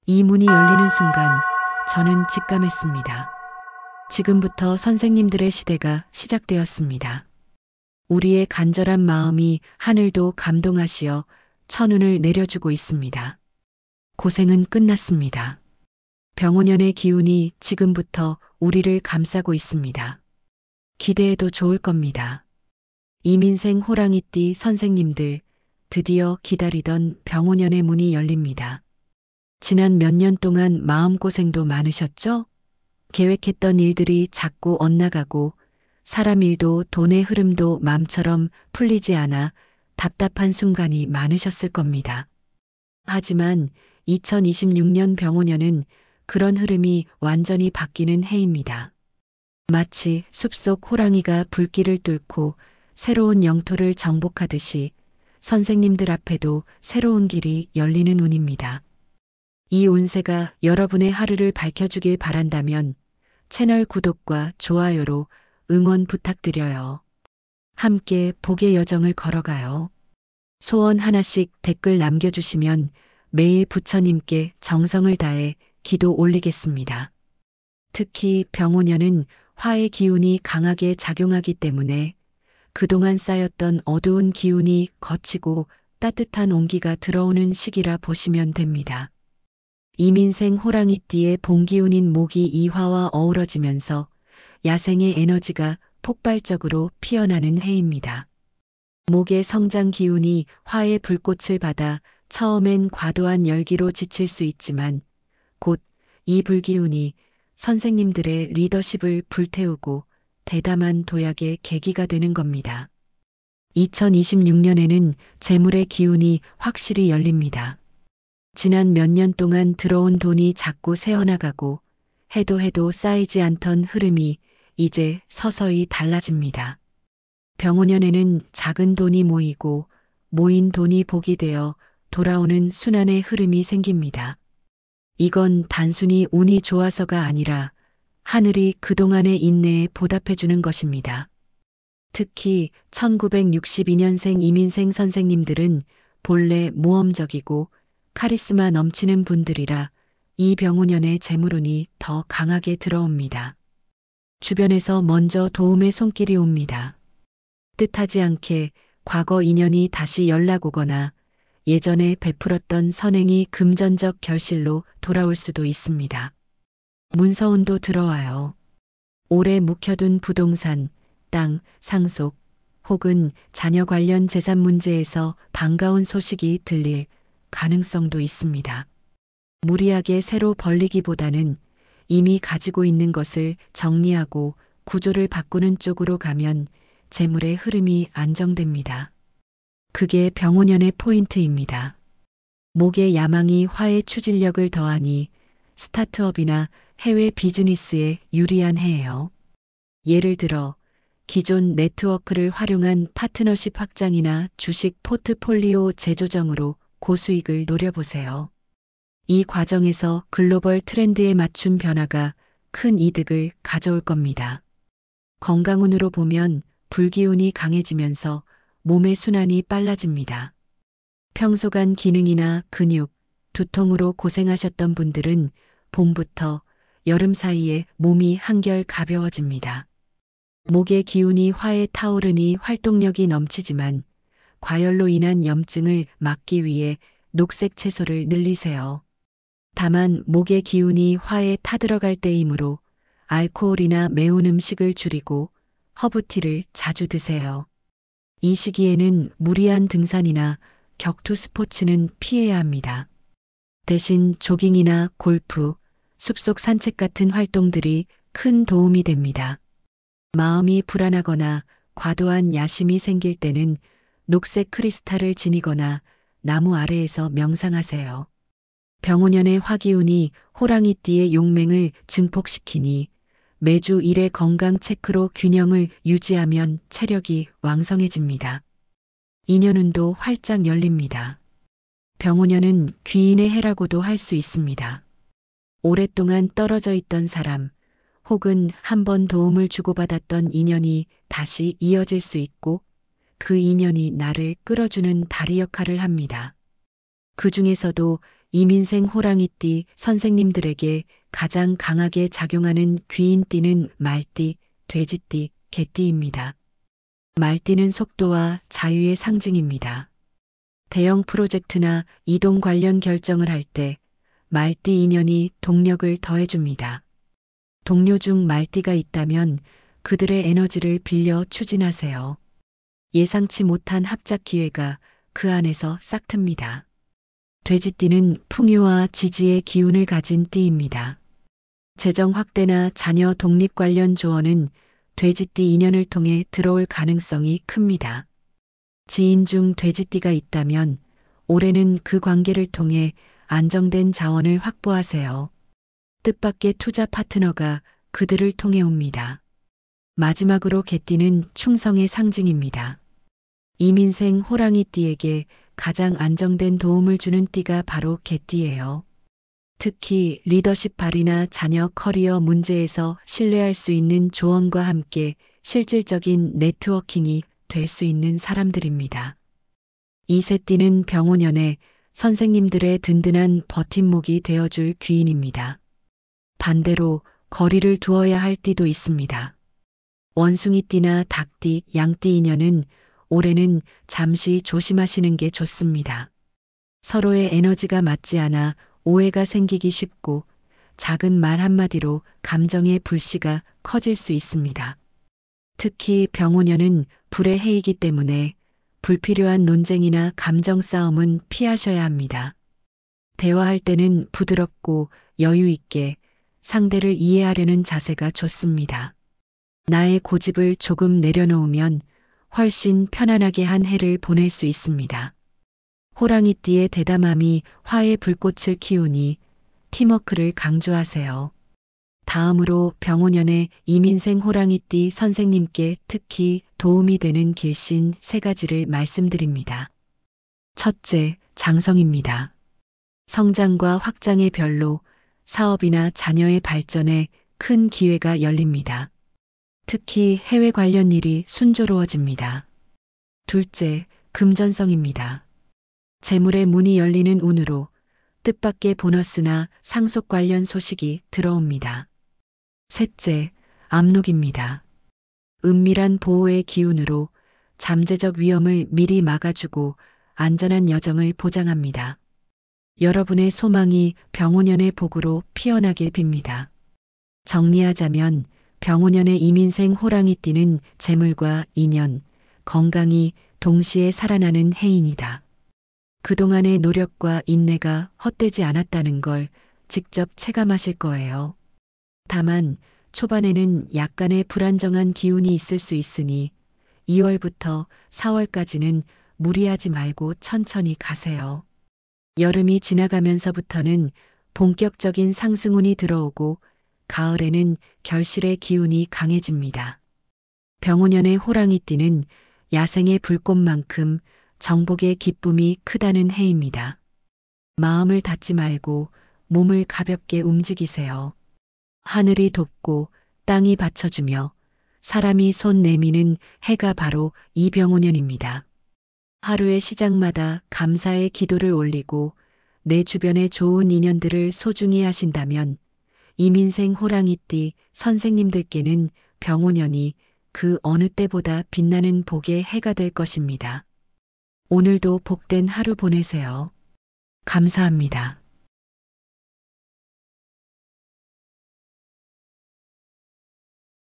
이 문이 열리는 순간 저는 직감했습니다. 지금부터 선생님들의 시대가 시작되었습니다. 우리의 간절한 마음이 하늘도 감동하시어 천운을 내려주고 있습니다. 고생은 끝났습니다. 병원연의 기운이 지금부터 우리를 감싸고 있습니다. 기대해도 좋을 겁니다. 이민생 호랑이띠 선생님들, 드디어 기다리던 병원연의 문이 열립니다. 지난 몇 년 동안 마음고생도 많으셨죠? 계획했던 일들이 자꾸 엇나가고 사람 일도 돈의 흐름도 마음처럼 풀리지 않아 답답한 순간이 많으셨을 겁니다. 하지만 2026년 병원연은 그런 흐름이 완전히 바뀌는 해입니다. 마치 숲속 호랑이가 불길을 뚫고 새로운 영토를 정복하듯이 선생님들 앞에도 새로운 길이 열리는 운입니다. 이 운세가 여러분의 하루를 밝혀주길 바란다면 채널 구독과 좋아요로 응원 부탁드려요. 함께 복의 여정을 걸어가요. 소원 하나씩 댓글 남겨주시면 매일 부처님께 정성을 다해 기도 올리겠습니다. 특히 병원연은 화의 기운이 강하게 작용하기 때문에 그동안 쌓였던 어두운 기운이 걷히고 따뜻한 온기가 들어오는 시기라 보시면 됩니다. 이민생 호랑이띠의 본기운인 목이 이화와 어우러지면서 야생의 에너지가 폭발적으로 피어나는 해입니다. 목의 성장 기운이 화의 불꽃을 받아 처음엔 과도한 열기로 지칠 수 있지만 곧 이 불기운이 선생님들의 리더십을 불태우고 대담한 도약의 계기가 되는 겁니다. 2026년에는 재물의 기운이 확실히 열립니다. 지난 몇 년 동안 들어온 돈이 자꾸 새어나가고 해도 쌓이지 않던 흐름이 이제 서서히 달라집니다. 병원연에는 작은 돈이 모이고 모인 돈이 복이 되어 돌아오는 순환의 흐름이 생깁니다. 이건 단순히 운이 좋아서가 아니라 하늘이 그동안의 인내에 보답해주는 것입니다. 특히 1962년생 이민생 선생님들은 본래 모험적이고 카리스마 넘치는 분들이라 이 병원연의 재물운이 더 강하게 들어옵니다. 주변에서 먼저 도움의 손길이 옵니다. 뜻하지 않게 과거 인연이 다시 연락 오거나 예전에 베풀었던 선행이 금전적 결실로 돌아올 수도 있습니다. 문서운도 들어와요. 오래 묵혀둔 부동산, 땅, 상속 혹은 자녀 관련 재산 문제에서 반가운 소식이 들릴 가능성도 있습니다. 무리하게 새로 벌리기보다는 이미 가지고 있는 것을 정리하고 구조를 바꾸는 쪽으로 가면 재물의 흐름이 안정됩니다. 그게 병원연의 포인트입니다. 목의 야망이 화의 추진력을 더하니 스타트업이나 해외 비즈니스에 유리한 해예요. 예를 들어 기존 네트워크를 활용한 파트너십 확장이나 주식 포트폴리오 재조정으로 고수익을 노려보세요. 이 과정에서 글로벌 트렌드에 맞춘 변화가 큰 이득을 가져올 겁니다. 건강운으로 보면 불기운이 강해지면서 몸의 순환이 빨라집니다. 평소간 기능이나 근육, 두통으로 고생하셨던 분들은 봄부터 여름 사이에 몸이 한결 가벼워집니다. 목의 기운이 화에 타오르니 활동력이 넘치지만 과열로 인한 염증을 막기 위해 녹색 채소를 늘리세요. 다만 목의 기운이 화에 타들어갈 때이므로 알코올이나 매운 음식을 줄이고 허브티를 자주 드세요. 이 시기에는 무리한 등산이나 격투 스포츠는 피해야 합니다. 대신 조깅이나 골프, 숲속 산책 같은 활동들이 큰 도움이 됩니다. 마음이 불안하거나 과도한 야심이 생길 때는 녹색 크리스탈을 지니거나 나무 아래에서 명상하세요. 병원연의 화기운이 호랑이띠의 용맹을 증폭시키니 매주 일의 건강 체크로 균형을 유지하면 체력이 왕성해집니다. 인연운도 활짝 열립니다. 병원연은 귀인의 해라고도 할 수 있습니다. 오랫동안 떨어져 있던 사람 혹은 한 번 도움을 주고받았던 인연이 다시 이어질 수 있고 그 인연이 나를 끌어주는 다리 역할을 합니다. 그 중에서도 이민생 호랑이띠 선생님들에게 가장 강하게 작용하는 귀인띠는 말띠, 돼지띠, 개띠입니다. 말띠는 속도와 자유의 상징입니다. 대형 프로젝트나 이동 관련 결정을 할 때 말띠 인연이 동력을 더해줍니다. 동료 중 말띠가 있다면 그들의 에너지를 빌려 추진하세요. 예상치 못한 합작 기회가 그 안에서 싹틉니다. 돼지띠는 풍요와 지지의 기운을 가진 띠입니다. 재정 확대나 자녀 독립 관련 조언은 돼지띠 인연을 통해 들어올 가능성이 큽니다. 지인 중 돼지띠가 있다면 올해는 그 관계를 통해 안정된 자원을 확보하세요. 뜻밖의 투자 파트너가 그들을 통해 옵니다. 마지막으로 개띠는 충성의 상징입니다. 이민생 호랑이띠에게 가장 안정된 도움을 주는 띠가 바로 개띠예요. 특히 리더십 발휘나 자녀 커리어 문제에서 신뢰할 수 있는 조언과 함께 실질적인 네트워킹이 될 수 있는 사람들입니다. 이 세 띠는 병오년에 선생님들의 든든한 버팀목이 되어줄 귀인입니다. 반대로 거리를 두어야 할 띠도 있습니다. 원숭이띠나 닭띠, 양띠 인연은 올해는 잠시 조심하시는 게 좋습니다. 서로의 에너지가 맞지 않아 오해가 생기기 쉽고 작은 말 한마디로 감정의 불씨가 커질 수 있습니다. 특히 병오년은 불의 해이기 때문에 불필요한 논쟁이나 감정 싸움은 피하셔야 합니다. 대화할 때는 부드럽고 여유 있게 상대를 이해하려는 자세가 좋습니다. 나의 고집을 조금 내려놓으면 훨씬 편안하게 한 해를 보낼 수 있습니다. 호랑이띠의 대담함이 화의 불꽃을 키우니 팀워크를 강조하세요. 다음으로 병오년의 이민생 호랑이띠 선생님께 특히 도움이 되는 길신 3가지를 말씀드립니다. 첫째, 장성입니다. 성장과 확장의 별로 사업이나 자녀의 발전에 큰 기회가 열립니다. 특히 해외 관련 일이 순조로워집니다. 둘째, 금전성입니다. 재물의 문이 열리는 운으로 뜻밖의 보너스나 상속 관련 소식이 들어옵니다. 셋째, 압록입니다. 은밀한 보호의 기운으로 잠재적 위험을 미리 막아주고 안전한 여정을 보장합니다. 여러분의 소망이 병오년의 복으로 피어나길 빕니다. 정리하자면 병오년의 이민생 호랑이띠는 재물과 인연, 건강이 동시에 살아나는 해인이다. 그동안의 노력과 인내가 헛되지 않았다는 걸 직접 체감하실 거예요. 다만 초반에는 약간의 불안정한 기운이 있을 수 있으니 2월부터 4월까지는 무리하지 말고 천천히 가세요. 여름이 지나가면서부터는 본격적인 상승운이 들어오고 가을에는 결실의 기운이 강해집니다. 병오년의 호랑이띠는 야생의 불꽃만큼 정복의 기쁨이 크다는 해입니다. 마음을 닫지 말고 몸을 가볍게 움직이세요. 하늘이 돕고 땅이 받쳐주며 사람이 손 내미는 해가 바로 이 병오년입니다. 하루의 시작마다 감사의 기도를 올리고 내 주변의 좋은 인연들을 소중히 하신다면 이민생 호랑이띠 선생님들께는 병오년이 그 어느 때보다 빛나는 복의 해가 될 것입니다. 오늘도 복된 하루 보내세요. 감사합니다.